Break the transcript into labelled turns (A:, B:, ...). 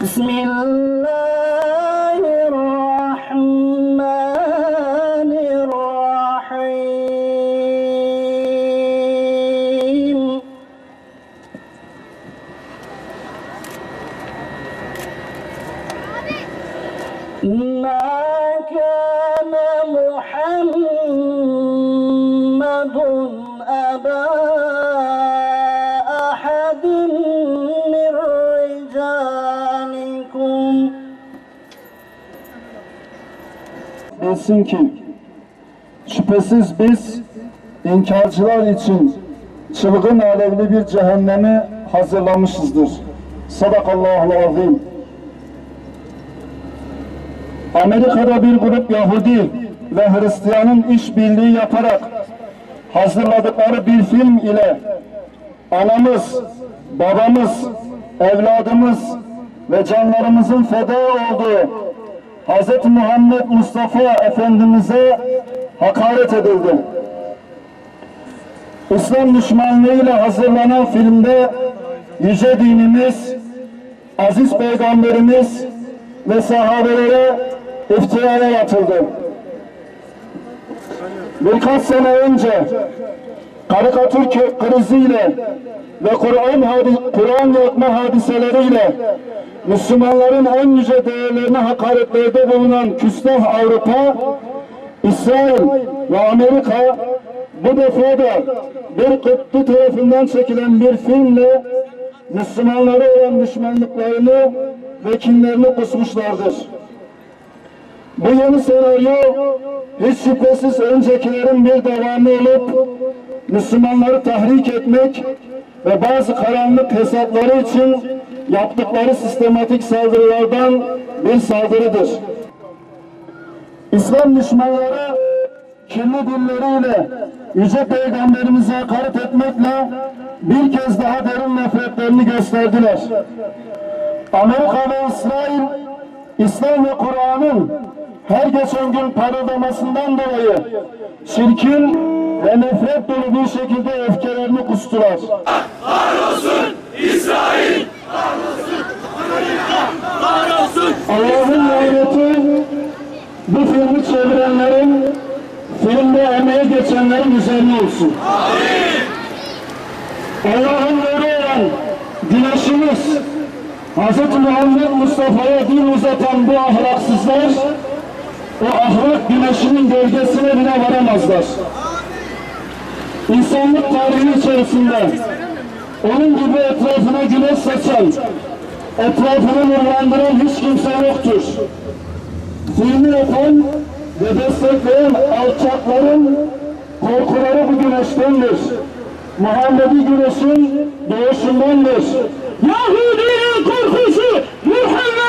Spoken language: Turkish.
A: Bismillahirrahmanirrahim. Ma kana Muhammadun aba ahadin min ricalikum.
B: Bilsin ki şüphesiz biz inkarcılar için çılgın alevli bir cehennemi hazırlamışızdır. Sadakallahul azim. Amerika'da bir grup Yahudi ve Hristiyanın işbirliği yaparak hazırladıkları bir film ile anamız, babamız, evladımız ve canlarımızın feda olduğu Hz. Muhammed Mustafa Efendimiz'e hakaret edildi. İslam düşmanlığıyla hazırlanan filmde yüce dinimiz, aziz peygamberimiz ve sahabelere iftiraya atıldı. Birkaç sene önce karikatür kriziyle ve Kur'an yakma hadiseleriyle Müslümanların en yüce değerlerine hakaretlerde bulunan küstah Avrupa, İsrail ve Amerika bu defa da bir kutlu tarafından çekilen bir filmle Müslümanlara olan düşmanlıklarını ve kinlerini kusmuşlardır. Bu yeni senaryo hiç şüphesiz öncekilerin bir devamı olup Müslümanları tahrik etmek ve bazı karanlık hesapları için yaptıkları sistematik saldırılardan bir saldırıdır. İslam düşmanları kirli dilleriyle yüce peygamberimize hakaret etmekle bir kez daha derin nefretlerini gösterdiler. Amerika ve İsrail, İslam ve Kur'an'ın her geçen gün parıldamasından dolayı çirkin ve nefret dolu bir şekilde öfkelerini kustular.
C: Kahrolsun İsrail! Kahrolsun Amerika! Kahrolsun!
B: Allah'ın laneti bu filmi çevirenlerin, filmde emeği geçenlerin üzerine olsun.
C: Amin!
B: Allah'ın nuru olan güneşimiz, Hz. Muhammed Mustafa'ya dil uzatan bu ahlaksızlar, o ahlak güneşinin gölgesine bile varamazlar. İnsanlık tarihi içerisinde onun gibi etrafına güneş saçan, etrafını nurlandıran hiç kimse yoktur. Filmi yapan ve destekleyen alçakların korkuları bu güneştendir. Muhammed'i güneşin doğuşundandır. Yahudinin korkusu Muhammed